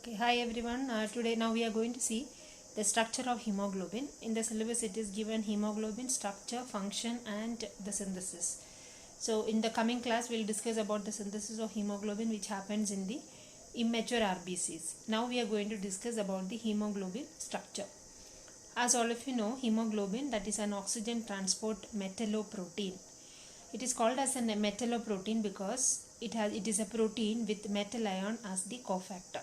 Okay, hi everyone. Today now we are going to see the structure of hemoglobin. In the syllabus it is given hemoglobin structure, function and the synthesis. So in the coming class we will discuss about the synthesis of hemoglobin which happens in the immature RBCs. Now we are going to discuss about the hemoglobin structure. As all of you know, hemoglobin, that is an oxygen transport metalloprotein. It is called as a metalloprotein because it is a protein with metal ion as the cofactor.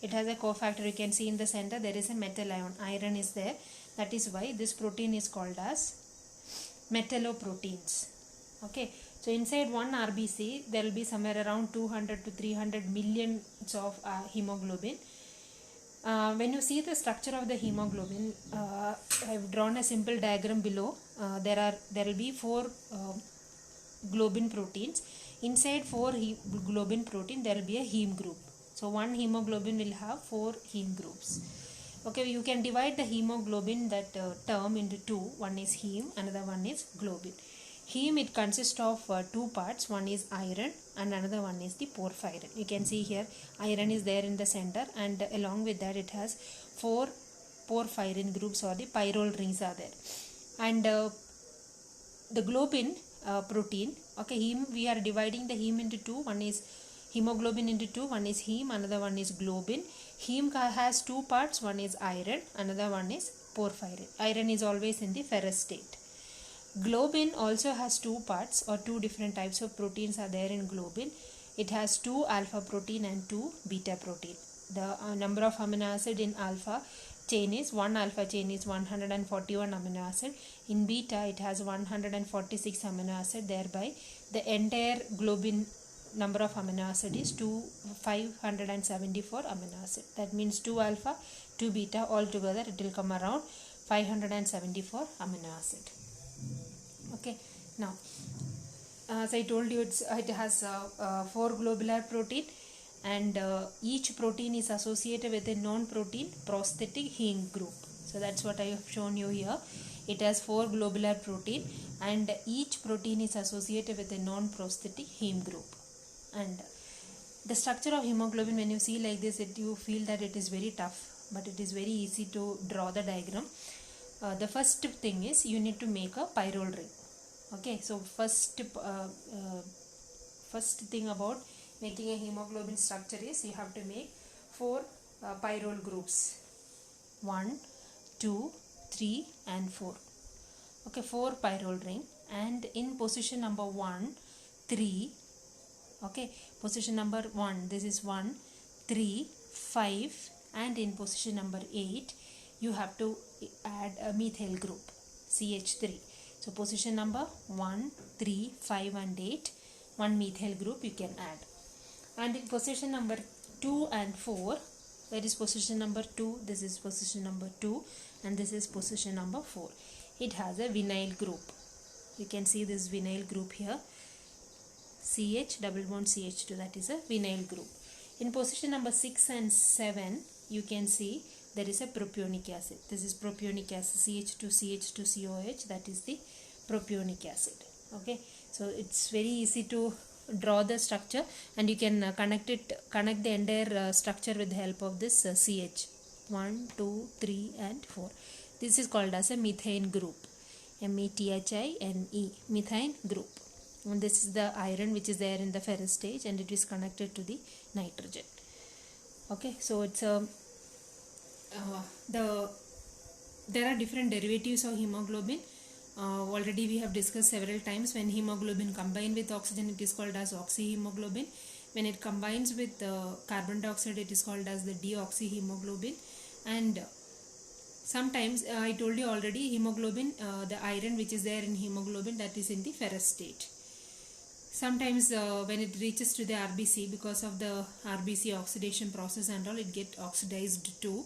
It has a cofactor. You can see in the center there is a metal ion. Iron is there. That is why this protein is called as metalloproteins. Okay. So inside one RBC there will be somewhere around 200 to 300 millions of hemoglobin. When you see the structure of the hemoglobin, I have drawn a simple diagram below. There will be four globin proteins. Inside four globin protein there will be a heme group. So one hemoglobin will have four heme groups. Okay, you can divide the hemoglobin that term into two. One is heme, another one is globin. Heme, it consists of two parts. One is iron and another one is the porphyrin. You can see here iron is there in the center, and along with that it has four porphyrin groups, or the pyrrole rings are there. And the globin protein, okay, heme, we are dividing the heme into two. One is hemoglobin into two. One is heme, another one is globin. Heme has two parts. One is iron, another one is porphyrin. Iron is always in the ferrous state. Globin also has two parts, or two different types of proteins are there in globin. It has two alpha protein and two beta protein. The number of amino acid in alpha chain is one alpha chain is 141 amino acid. In beta it has 146 amino acid. Thereby the entire globin number of amino acid is 574 amino acid. That means 2 alpha, 2 beta, all together it will come around 574 amino acid. Okay, now as I told you, it has 4 globular protein, and each protein is associated with a non-protein prosthetic heme group. So that's what I have shown you here. It has 4 globular protein and each protein is associated with a non-prosthetic heme group. And the structure of hemoglobin, when you see like this, you feel that it is very tough, but it is very easy to draw the diagram. The first thing is you need to make a pyrrole ring. Okay, so first thing about making a hemoglobin structure is you have to make 4 pyrrole groups. 1, 2, 3 and 4. Okay, 4 pyrrole ring, and in position number 1, 3. Okay, position number 1, this is 1, 3, 5, and in position number 8 you have to add a methyl group, CH3. So position number 1, 3, 5 and 8, one methyl group you can add. And in position number 2 and 4, that is position number 2, this is position number 2, and this is position number 4. It has a vinyl group. You can see this vinyl group here, CH double bond CH2, that is a vinyl group. In position number 6 and 7, you can see there is a propionic acid. This is propionic acid, CH2CH2COH, that is the propionic acid. Okay, so it's very easy to draw the structure, and you can connect the entire structure with the help of this CH. 1, 2, 3 and 4. This is called as a methane group, METHINE, methane group. And this is the iron which is there in the ferrous stage, and it is connected to the nitrogen. Okay, so it's there are different derivatives of hemoglobin. Already we have discussed several times. When hemoglobin combines with oxygen, it is called as oxyhemoglobin. When it combines with carbon dioxide, it is called as the deoxyhemoglobin. And sometimes I told you already, hemoglobin, the iron which is there in hemoglobin, that is in the ferrous state. Sometimes when it reaches to the RBC, because of the RBC oxidation process and all, it gets oxidized to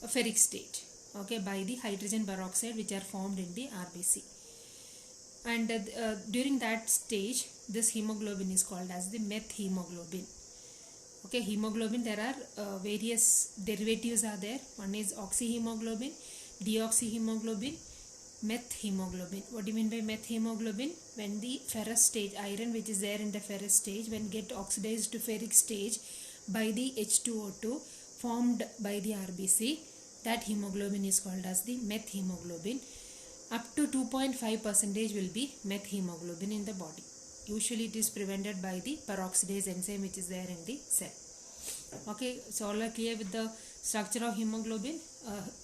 a ferric state, okay, by the hydrogen peroxide which are formed in the RBC. And during that stage, this hemoglobin is called as the methemoglobin. Okay, hemoglobin, there are various derivatives are there. One is oxyhemoglobin, deoxyhemoglobin, methemoglobin. What do you mean by methemoglobin? When the ferrous stage, iron which is there in the ferrous stage, when get oxidized to ferric stage by the H2O2, formed by the RBC, that hemoglobin is called as the methemoglobin. Up to 2.5% will be methemoglobin in the body. Usually it is prevented by the peroxidase enzyme which is there in the cell. Okay, so all are clear with the structure of hemoglobin.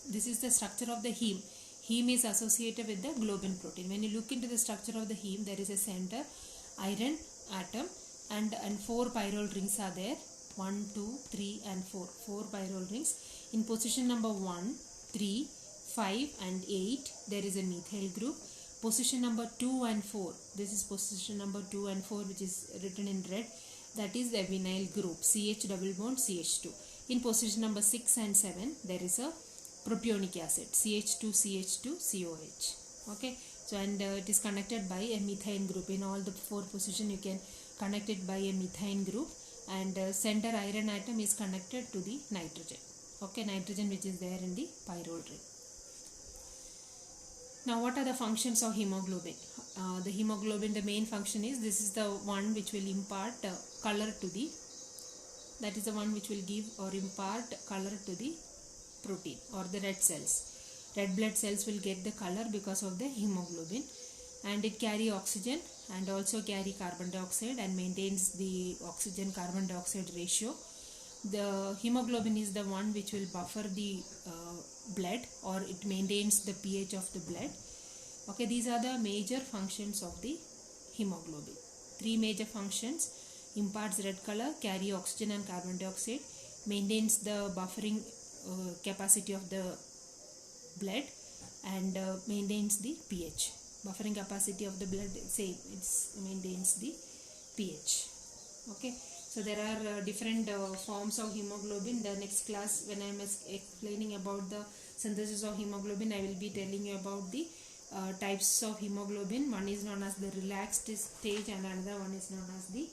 This is the structure of the heme. Heme is associated with the globin protein. When you look into the structure of the heme, there is a center iron atom and 4 pyrrole rings are there. 1, 2, 3 and 4. 4 pyrrole rings. In position number 1, 3, 5 and 8 there is a methyl group. Position number 2 and 4, this is position number 2 and 4 which is written in red, that is the vinyl group, CH double bond CH2. In position number 6 and 7 there is a propionic acid, CH2CH2COH. Okay, so and it is connected by a methane group. In all the 4 positions you can connect it by a methane group, and center iron atom is connected to the nitrogen. Okay, nitrogen which is there in the pyrrole ring. Now what are the functions of hemoglobin? The hemoglobin, the main function is, this is the one which will impart color to the, that is the one which will give or impart color to the protein or the red cells. Red blood cells will get the color because of the hemoglobin, and it carry oxygen and also carry carbon dioxide and maintains the oxygen carbon dioxide ratio. The hemoglobin is the one which will buffer the blood, or it maintains the pH of the blood. Okay, these are the major functions of the hemoglobin. 3 major functions: imparts red color, carry oxygen and carbon dioxide, maintains the buffering capacity of the blood, and maintains the pH. Buffering capacity of the blood, same, it maintains the pH. Okay, so there are different forms of hemoglobin. The next class, when I am explaining about the synthesis of hemoglobin, I will be telling you about the types of hemoglobin. One is known as the relaxed stage and another one is known as the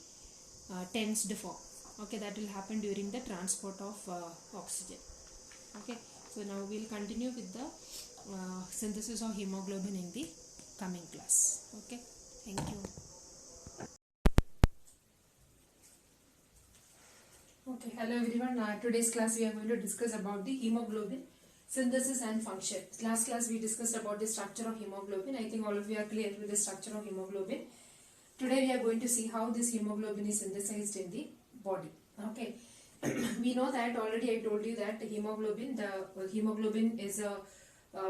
tensed form. Okay, that will happen during the transport of oxygen. Okay, so now we will continue with the synthesis of hemoglobin in the coming class. Okay, thank you. Okay, hello everyone. Today's class we are going to discuss about the hemoglobin synthesis and function. Last class we discussed about the structure of hemoglobin. I think all of you are clear with the structure of hemoglobin. Today we are going to see how this hemoglobin is synthesized in the body. Okay, we know that already I told you that the hemoglobin is a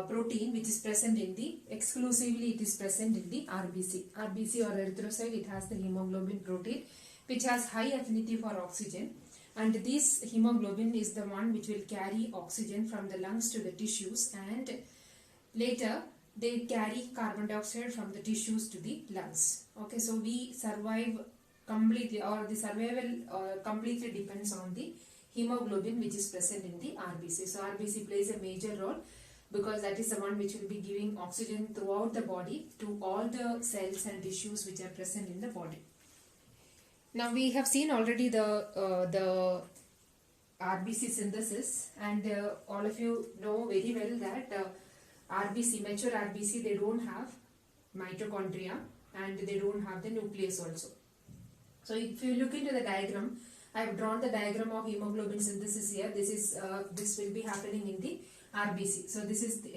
protein which is present in the, exclusively it is present in the RBC. RBC or erythrocyte, it has the hemoglobin protein which has high affinity for oxygen, and this hemoglobin is the one which will carry oxygen from the lungs to the tissues, and later they carry carbon dioxide from the tissues to the lungs. Okay, so we survive completely, or the survival completely depends on the hemoglobin which is present in the RBC. So RBC plays a major role because that is the one which will be giving oxygen throughout the body to all the cells and tissues which are present in the body. Now we have seen already the RBC synthesis, and all of you know very well that RBC, mature RBC, they don't have mitochondria and they don't have the nucleus also. So if you look into the diagram, I have drawn the diagram of hemoglobin synthesis here. This will be happening in the RBC. So this is the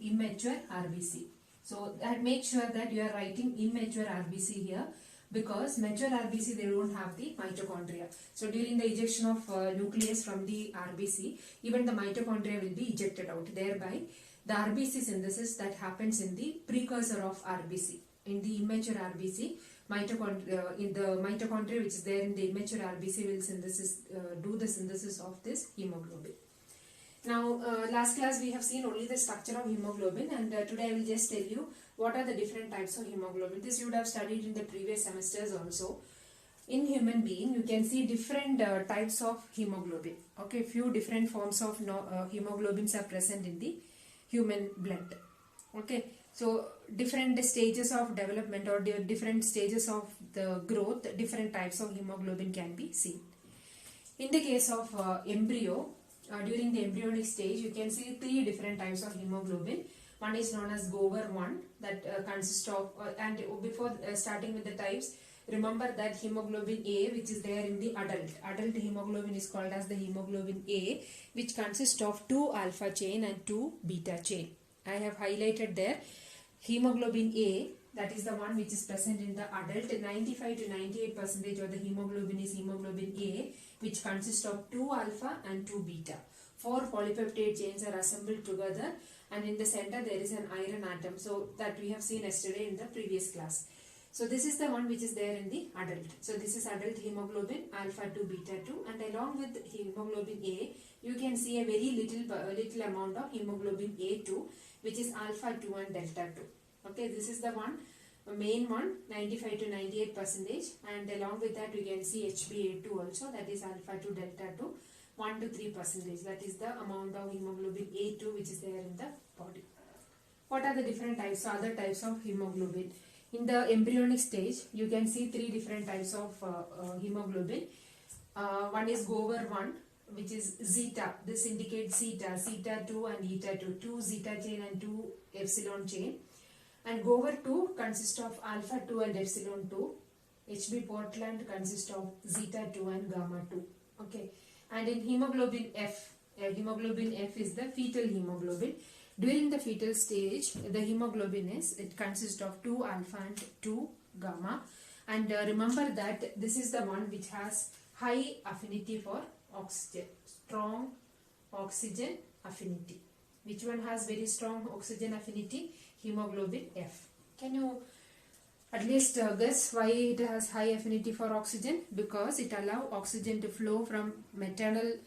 immature RBC. So make sure that you are writing immature RBC here, because mature RBC, they don't have the mitochondria. So during the ejection of nucleus from the RBC, even the mitochondria will be ejected out. Thereby, the RBC synthesis that happens in the precursor of RBC. In the immature RBC, in the mitochondria which is there in the immature RBC will do the synthesis of this hemoglobin. Now, last class we have seen only the structure of hemoglobin, and today I will just tell you what are the different types of hemoglobin. This you would have studied in the previous semesters also. In human being, you can see different types of hemoglobin. Okay, few different forms of hemoglobins are present in the human blood. Okay, so different stages of development or different stages of the growth, different types of hemoglobin can be seen. In the case of embryo, during the embryonic stage, you can see 3 different types of hemoglobin. One is known as Gover 1, that consists of, and before starting with the types, remember that hemoglobin A, which is there in the adult hemoglobin, is called as the hemoglobin A, which consists of 2 alpha chain and 2 beta chain. I have highlighted there hemoglobin A, that is the one which is present in the adult. 95 to 98% of the hemoglobin is hemoglobin A, which consists of 2 alpha and 2 beta. 4 polypeptide chains are assembled together, and in the center there is an iron atom. So that we have seen yesterday in the previous class. So this is the one which is there in the adult. So this is adult hemoglobin alpha 2 beta 2, and along with hemoglobin A, you can see a very little amount of hemoglobin A2, which is alpha 2 and delta 2. Okay, this is the one, main one, 95 to 98%, and along with that you can see HbA2 also, that is alpha 2 delta 2, 1 to 3%. That is the amount of hemoglobin A2 which is there in the body. What are the different types, other types of hemoglobin? In the embryonic stage, you can see 3 different types of hemoglobin. One is Gover 1, which is zeta. This indicates zeta, zeta 2 and eta 2, 2 zeta chain and 2 epsilon chain. And Gover 2 consists of alpha 2 and epsilon 2. HB Portland consists of zeta 2 and gamma 2. Okay. And in hemoglobin F is the fetal hemoglobin. During the fetal stage, the hemoglobin it consists of 2 alpha and 2 gamma. And remember that this is the one which has high affinity for oxygen, strong oxygen affinity. Which one has very strong oxygen affinity? Hemoglobin F. Can you at least guess why it has high affinity for oxygen? Because it allows oxygen to flow from maternal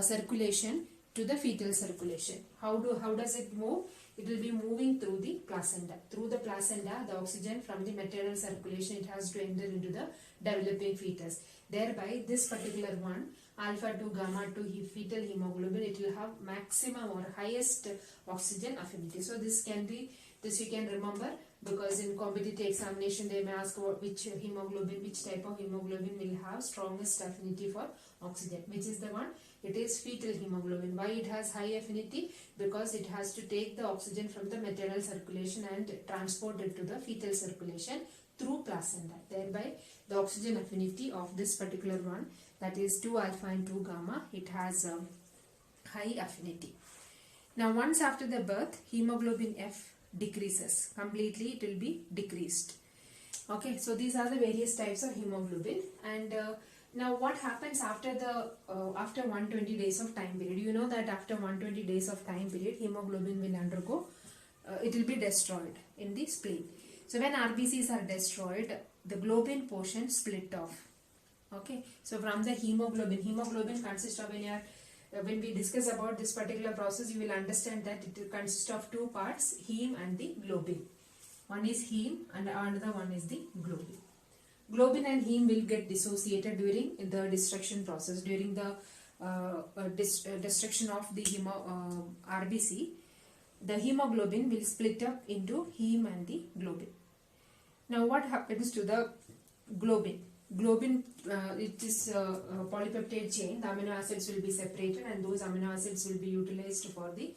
circulation to the fetal circulation. How does it move? It will be moving through the placenta. Through the placenta, the oxygen from the maternal circulation, it has to enter into the developing fetus. Thereby, this particular one, alpha 2 gamma 2 fetal hemoglobin, it will have maximum or highest oxygen affinity. So this you can remember, because in competitive examination they may ask which type of hemoglobin will have strongest affinity for oxygen. Which is the one? It is fetal hemoglobin. Why it has high affinity? Because it has to take the oxygen from the maternal circulation and transport it to the fetal circulation through placenta. Thereby, the oxygen affinity of this particular one, that is 2 alpha and 2 gamma, it has high affinity. Now, once after the birth, hemoglobin F decreases. Completely, it will be decreased. Okay, so these are the various types of hemoglobin. And now what happens after 120 days of time period? You know that after 120 days of time period, hemoglobin will undergo, it will be destroyed in the spleen. So when RBCs are destroyed, the globin portion split off. Okay, so from the hemoglobin consists of, when we discuss about this particular process, you will understand that it consists of 2 parts, heme and the globin. One is heme and another one is the globin. Globin and heme will get dissociated during the destruction process. During the destruction of the RBC, the hemoglobin will split up into heme and the globin. Now what happens to the globin? Globin, it is a polypeptide chain. The amino acids will be separated and those amino acids will be utilized for the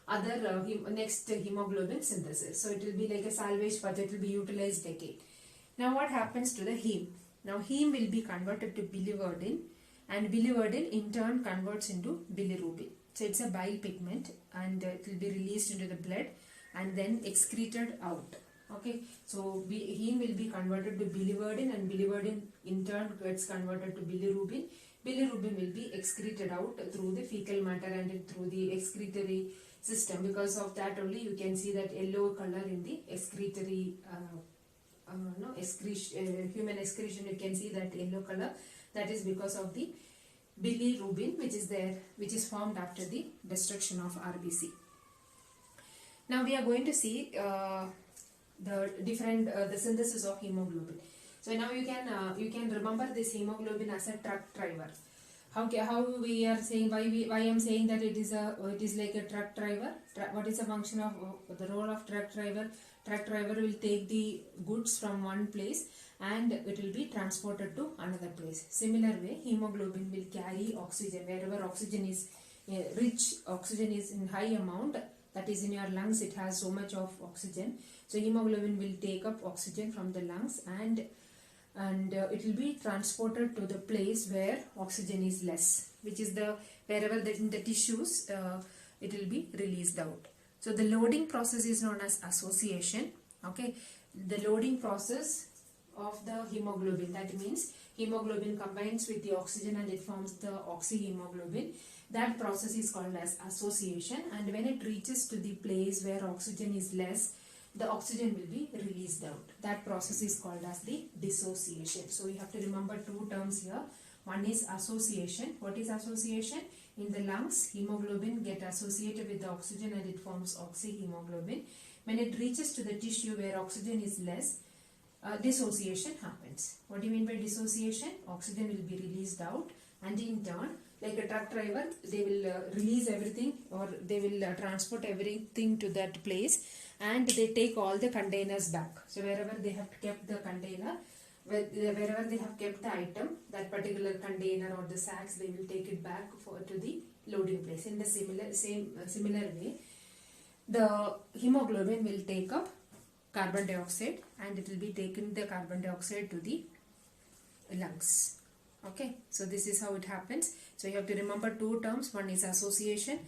other next hemoglobin synthesis. So it will be like a salvage, but it will be utilized again. Now what happens to the heme? Now heme will be converted to biliverdin, and biliverdin in turn converts into bilirubin. So it's a bile pigment, and it will be released into the blood and then excreted out. Okay, so heme will be converted to biliverdin, and biliverdin in turn gets converted to bilirubin. Bilirubin will be excreted out through the fecal matter and through the excretory system. Because of that only you can see that yellow color in the excretory human excretion. You can see that yellow color. That is because of the bilirubin which is there, which is formed after the destruction of RBC. Now we are going to see the different the synthesis of hemoglobin. So now you can remember this hemoglobin as a truck driver. How we are saying, why I am saying that it is like a truck driver. What is the function of the role of truck driver? Truck driver will take the goods from one place and it will be transported to another place. Similar way, hemoglobin will carry oxygen wherever oxygen is rich. Oxygen is in high amount. That is in your lungs, it has so much of oxygen. So hemoglobin will take up oxygen from the lungs and and it will be transported to the place where oxygen is less, which is the wherever in the tissues it will be released out. So the loading process is known as association. Okay, the loading process of the hemoglobin, that means hemoglobin combines with the oxygen and it forms the oxyhemoglobin. That process is called as association, and when it reaches to the place where oxygen is less, the oxygen will be released out. That process is called as the dissociation. So you have to remember two terms here. One is association. What is association? In the lungs, hemoglobin get associated with the oxygen and it forms oxyhemoglobin. When it reaches to the tissue where oxygen is less, dissociation happens. What do you mean by dissociation? Oxygen will be released out, and in turn, like a truck driver, they will release everything, or they will transport everything to that place, and they take all the containers back. So wherever they have kept the container, wherever they have kept the item, that particular container or the sacks, they will take it back to the loading place. In the similar way, the hemoglobin will take up carbon dioxide, and it will be taking the carbon dioxide to the lungs. Okay, so this is how it happens. So you have to remember two terms. One is association.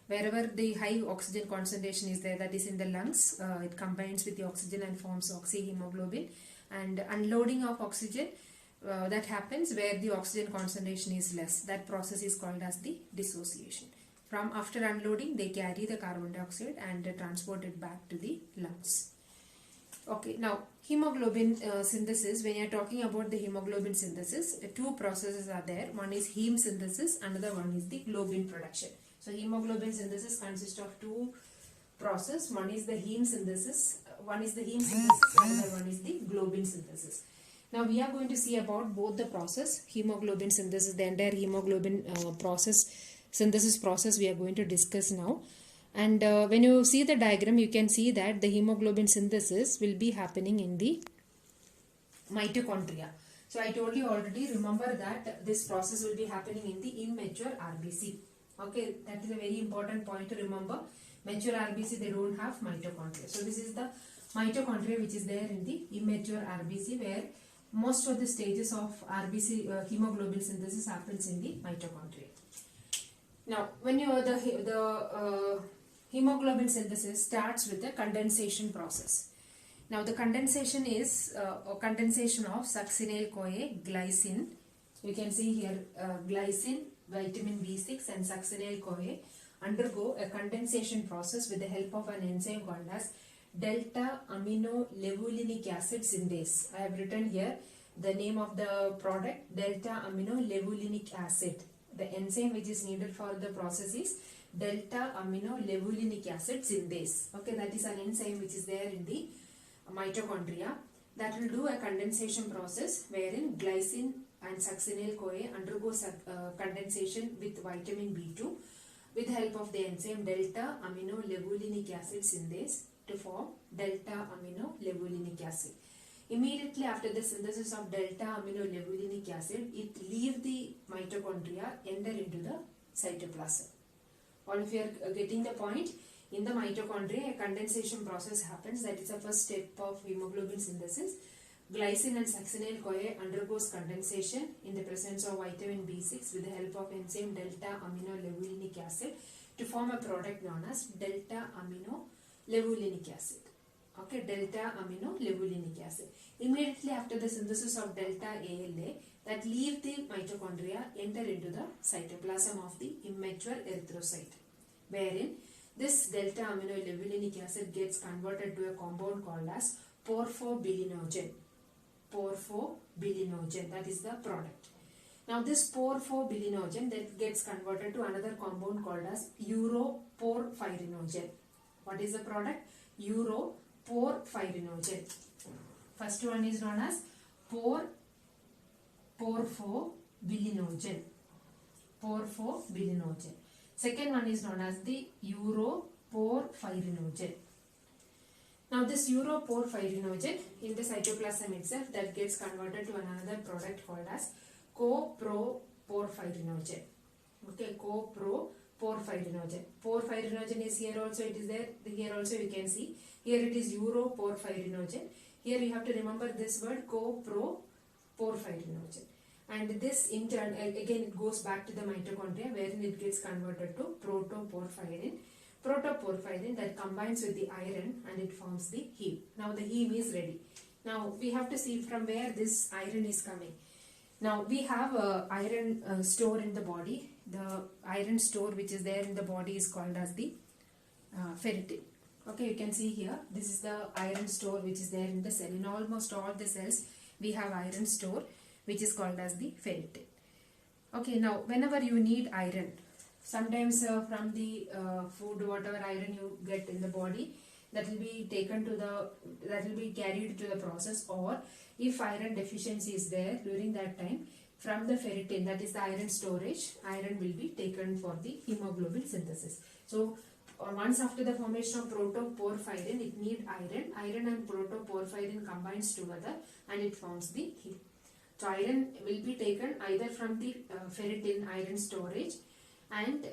Wherever the high oxygen concentration is there, that is in the lungs, it combines with the oxygen and forms oxyhemoglobin. And unloading of oxygen, that happens where the oxygen concentration is less. That process is called as the dissociation. From after unloading, they carry the carbon dioxide and transport it back to the lungs. Okay, now hemoglobin synthesis. When you are talking about the hemoglobin synthesis, two processes are there. One is heme synthesis, another one is the globin production. So hemoglobin synthesis consists of two processes. One is the heme synthesis, another one is the globin synthesis. Now we are going to see about both the process, hemoglobin synthesis, the entire hemoglobin synthesis process we are going to discuss now. And when you see the diagram, you can see that the hemoglobin synthesis will be happening in the mitochondria. So I told you already, remember that this process will be happening in the immature RBC. Okay, that is a very important point to remember. Mature RBC, they don't have mitochondria. So this is the mitochondria which is there in the immature RBC, where most of the stages of RBC hemoglobin synthesis happens in the mitochondria. Now, when you the hemoglobin synthesis starts with the condensation process. Now, the condensation is a condensation of succinyl-CoA, glycine. You can see here glycine, vitamin B6 and succinyl-CoA undergo a condensation process with the help of an enzyme called as delta amino levulinic acid synthase. I have written here the name of the product, delta amino levulinic acid. The enzyme which is needed for the process is delta amino levulinic acid synthase. Okay, that is an enzyme which is there in the mitochondria that will do a condensation process wherein glycine and succinyl-CoA undergo condensation with vitamin B2 with the help of the enzyme delta amino levulinic acid synthase to form delta amino levulinic acid. Immediately after the synthesis of delta amino levulinic acid, it leaves the mitochondria, enter into the cytoplasm. All of you are getting the point? In the mitochondria, a condensation process happens. That is the first step of hemoglobin synthesis. Glycine and succinyl-CoA undergoes condensation in the presence of vitamin B6 with the help of enzyme delta amino levulinic acid to form a product known as delta amino levulinic acid. Okay, delta amino levulinic acid. Immediately after the synthesis of delta ALA, that leave the mitochondria, enter into the cytoplasm of the immature erythrocyte, wherein this delta amino levulinic acid gets converted to a compound called as porphobilinogen. Porphobilinogen, that is the product. Now this porphobilinogen that gets converted to another compound called as uroporphyrinogen. What is the product? Uroporphyrinogen. First one is known as porphobilinogen. Porphobilinogen. Second one is known as the uroporphyrinogen. Now this uroporphyrinogen in the cytoplasm itself that gets converted to another product called as coproporphyrinogen. Okay, coproporphyrinogen. Porphyrinogen is here also, it is there. Here also you can see. Here it is uroporphyrinogen. Here you have to remember this word copro porphyrinogen. And this in turn, again it goes back to the mitochondria wherein it gets converted to protoporphyrin. Protoporphyrin that combines with the iron and it forms the heme. Now the heme is ready. Now we have to see from where this iron is coming. Now we have a iron store in the body. The iron store which is there in the body is called as the ferritin. Okay, you can see here, this is the iron store which is there in the cell. In almost all the cells we have iron store which is called as the ferritin. Okay, now whenever you need iron, sometimes from the food, whatever iron you get in the body, that will be taken to that will be carried to the process, or if iron deficiency is there during that time, from the ferritin, that is the iron storage, iron will be taken for the hemoglobin synthesis. So once after the formation of protoporphyrin, it need iron and protoporphyrin combines together and it forms the heme. So iron will be taken either from the ferritin iron storage, and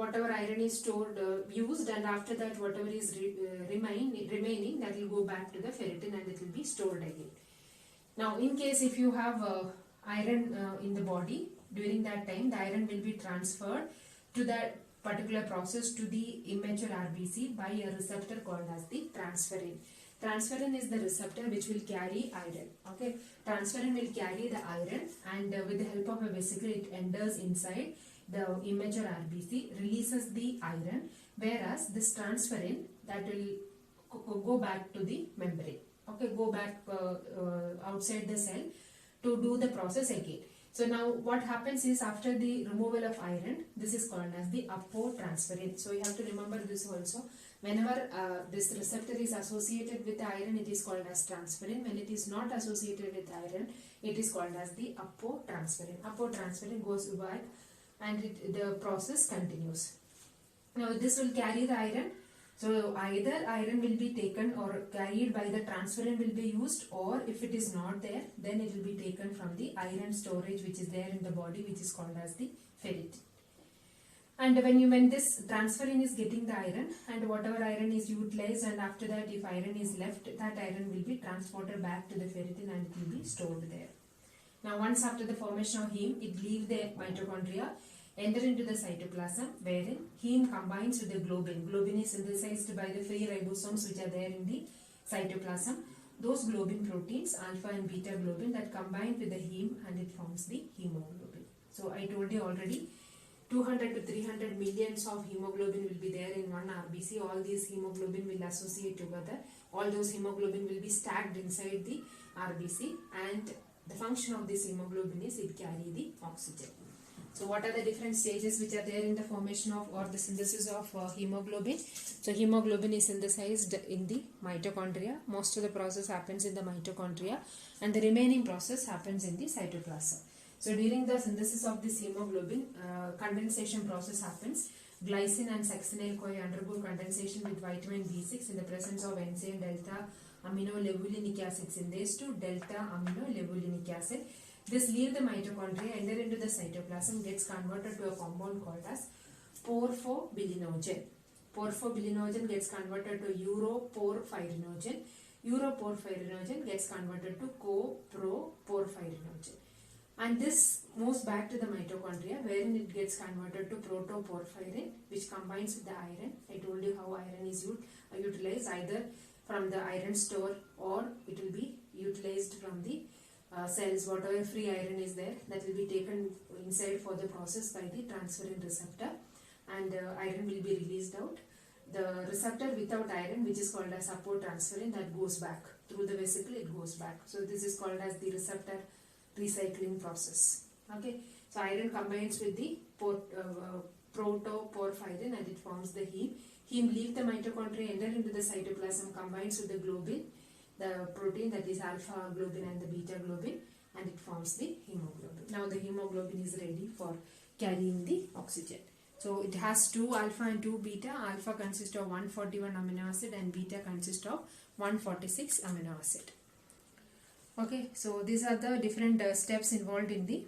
whatever iron is stored, used, and after that whatever is remaining, that will go back to the ferritin and it will be stored again. Now in case if you have iron in the body, during that time the iron will be transferred to that particular process to the immature RBC by a receptor called as the transferrin. Transferrin is the receptor which will carry iron. Okay, transferrin will carry the iron, and with the help of a vesicle it enters inside the immature RBC, releases the iron, whereas this transferrin that will go back to the membrane. Okay, go back outside the cell to do the process again. So now what happens is, after the removal of iron, this is called as the apotransferrin. So you have to remember this also. Whenever this receptor is associated with iron, it is called as transferrin. When it is not associated with iron, it is called as the apotransferrin. Apotransferrin goes back and the process continues. Now this will carry the iron. So either iron will be taken or carried by the transferrin will be used, or if it is not there, then it will be taken from the iron storage which is there in the body, which is called as the ferritin. And when this transferrin is getting the iron, and whatever iron is utilized, and after that if iron is left, that iron will be transported back to the ferritin and it will be stored there. Now once after the formation of heme, it leaves the mitochondria, enter into the cytoplasm, wherein heme combines with the globin. Globin is synthesized by the free ribosomes which are there in the cytoplasm. Those globin proteins, alpha and beta globin, that combine with the heme and it forms the hemoglobin. So I told you already, 200 to 300 millions of hemoglobin will be there in one RBC. All these hemoglobin will associate together. All those hemoglobin will be stacked inside the RBC, and the function of this hemoglobin is it carry the oxygen. So what are the different stages which are there in the formation of or the synthesis of hemoglobin? So hemoglobin is synthesized in the mitochondria. Most of the process happens in the mitochondria, and the remaining process happens in the cytoplasm. So during the synthesis of this hemoglobin, condensation process happens. Glycine and succinyl-CoA undergo condensation with vitamin B6 in the presence of enzyme delta aminolevulinic acid synthase to delta aminolevulinic acid. This leaves the mitochondria, enter into the cytoplasm, gets converted to a compound called as porphobilinogen. Porphobilinogen gets converted to uroporphyrinogen. Uroporphyrinogen gets converted to coproporphyrinogen. And this moves back to the mitochondria, wherein it gets converted to protoporphyrin, which combines with the iron. I told you how iron is utilized either from the iron store, or it will be utilized from the cells. Whatever free iron is there, that will be taken inside for the process by the transferrin receptor, and iron will be released out. The receptor without iron, which is called as apotransferrin, that goes back through the vesicle, it goes back. So this is called as the receptor recycling process. Okay, so iron combines with the protoporphyrin and it forms the heme. Heme leave the mitochondria, enter into the cytoplasm, combines with the globin, the protein, that is alpha globin and the beta globin, and it forms the hemoglobin. Now the hemoglobin is ready for carrying the oxygen. So it has 2 alpha and 2 beta. Alpha consists of 141 amino acid and beta consists of 146 amino acid. Okay, so these are the different steps involved in the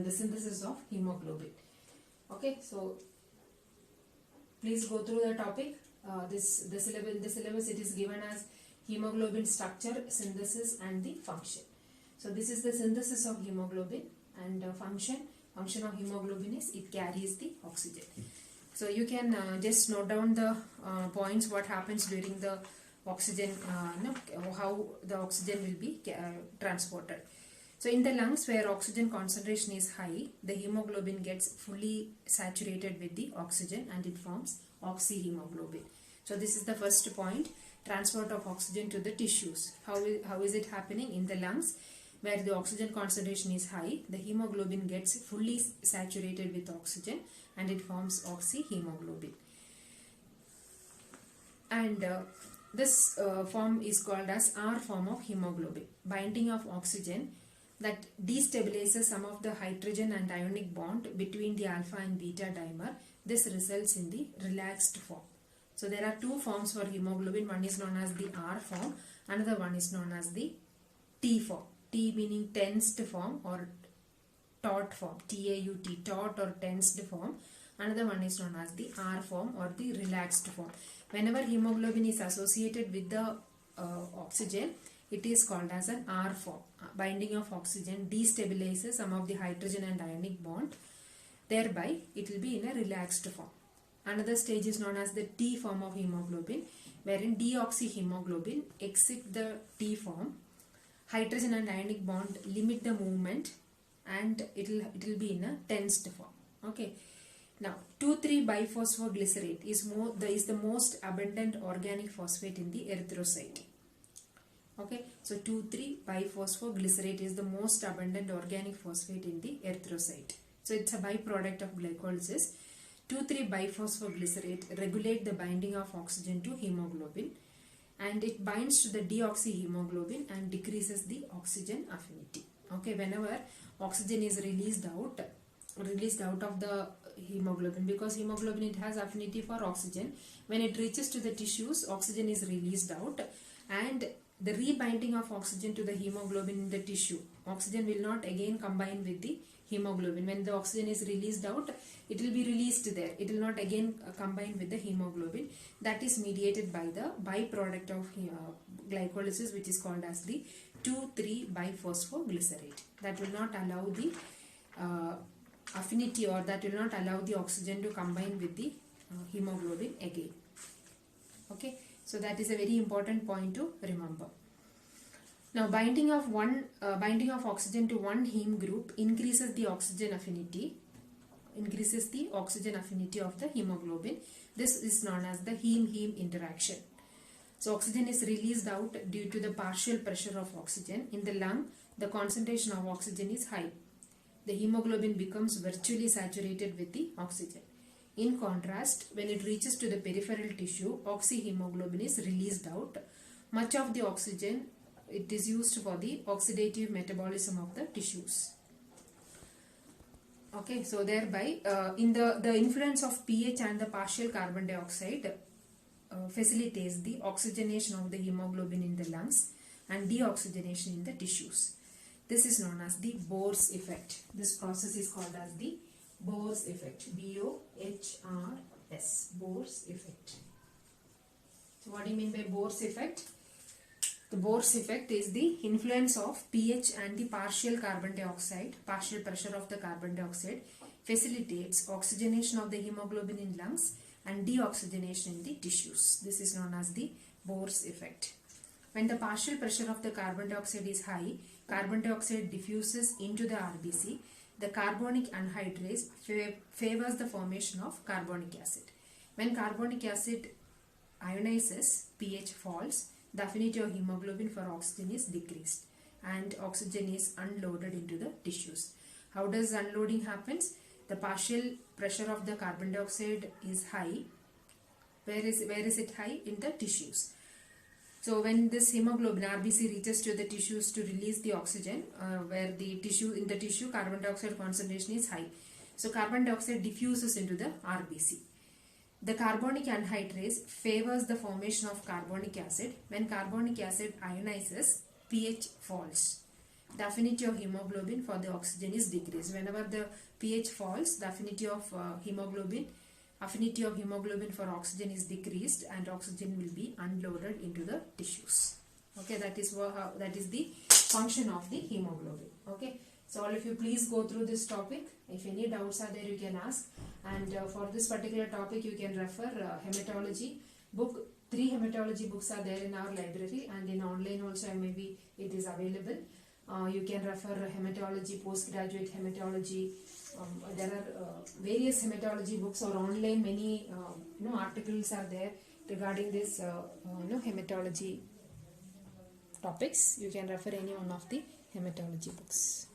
synthesis of hemoglobin. Okay, so please go through the topic. The syllabus it is given as hemoglobin structure, synthesis and the function. So this is the synthesis of hemoglobin, and function of hemoglobin is it carries the oxygen. So you can just note down the points what happens during the oxygen, how the oxygen will be transported. So in the lungs where oxygen concentration is high, the hemoglobin gets fully saturated with the oxygen and it forms oxyhemoglobin. So this is the first point, transport of oxygen to the tissues. How is it happening? In the lungs where the oxygen concentration is high, the hemoglobin gets fully saturated with oxygen and it forms oxyhemoglobin. And this form is called as R form of hemoglobin. Binding of oxygen that destabilizes some of the hydrogen and ionic bond between the alpha and beta dimer. This results in the relaxed form. So there are two forms for hemoglobin. One is known as the R form, another one is known as the T form. T meaning tensed form or taut form, T-A-U-T, taut or tensed form. Another one is known as the R form or the relaxed form. Whenever hemoglobin is associated with the oxygen, it is called as an R form. Binding of oxygen destabilizes some of the hydrogen and ionic bond. Thereby, it will be in a relaxed form. Another stage is known as the T form of hemoglobin, wherein deoxyhemoglobin exit the T form. Hydrogen and ionic bond limit the movement and it will be in a tensed form. Okay. Now, 2,3-biphosphoglycerate is the most abundant organic phosphate in the erythrocyte. Okay, so 2,3-biphosphoglycerate is the most abundant organic phosphate in the erythrocyte. So it's a byproduct of glycolysis. 2,3-biphosphoglycerate regulate the binding of oxygen to hemoglobin, and it binds to the deoxyhemoglobin and decreases the oxygen affinity. Okay, whenever oxygen is released out of the hemoglobin, because hemoglobin it has affinity for oxygen, when it reaches to the tissues, oxygen is released out, and the rebinding of oxygen to the hemoglobin in the tissue, oxygen will not again combine with the hemoglobin. When the oxygen is released out, it will be released there. It will not again combine with the hemoglobin. That is mediated by the byproduct of glycolysis, which is called as the 2,3-biphosphoglycerate. That will not allow the affinity, or that will not allow the oxygen to combine with the hemoglobin again. Okay, so that is a very important point to remember. Now, binding of oxygen to one heme group increases the oxygen affinity of the hemoglobin. This is known as the heme-heme interaction. So oxygen is released out due to the partial pressure of oxygen. In the lung, the concentration of oxygen is high. The hemoglobin becomes virtually saturated with the oxygen. In contrast, when it reaches to the peripheral tissue, oxyhemoglobin is released out. Much of the oxygen it is used for the oxidative metabolism of the tissues. Okay, so thereby in the influence of pH and the partial carbon dioxide facilitates the oxygenation of the hemoglobin in the lungs and deoxygenation in the tissues. This is known as the Bohr's effect. This process is called as the Bohr's effect. B-O-H-R-S. Bohr's effect. So what do you mean by Bohr's effect? The Bohr's effect is the influence of pH and the partial pressure of the carbon dioxide facilitates oxygenation of the hemoglobin in lungs and deoxygenation in the tissues. This is known as the Bohr's effect. When the partial pressure of the carbon dioxide is high, carbon dioxide diffuses into the RBC. The carbonic anhydrase favors the formation of carbonic acid. When carbonic acid ionizes, pH falls, the affinity of hemoglobin for oxygen is decreased and oxygen is unloaded into the tissues. How does unloading happens? The partial pressure of the carbon dioxide is high. Where is it high? In the tissues. So when this hemoglobin RBC reaches to the tissues to release the oxygen, where in the tissue carbon dioxide concentration is high. So carbon dioxide diffuses into the RBC. The carbonic anhydrase favors the formation of carbonic acid. When carbonic acid ionizes, pH falls. The affinity of hemoglobin for the oxygen is decreased. Whenever the pH falls, the affinity of hemoglobin affinity of hemoglobin for oxygen is decreased and oxygen will be unloaded into the tissues. Okay, that is that is the function of the hemoglobin. Okay, so all of you please go through this topic. If any doubts are there, you can ask. And for this particular topic, you can refer hematology book. 3 hematology books are there in our library, and in online also maybe it is available. You can refer hematology, postgraduate hematology. There are various hematology books, or online many articles are there regarding this hematology topics. You can refer any one of the hematology books.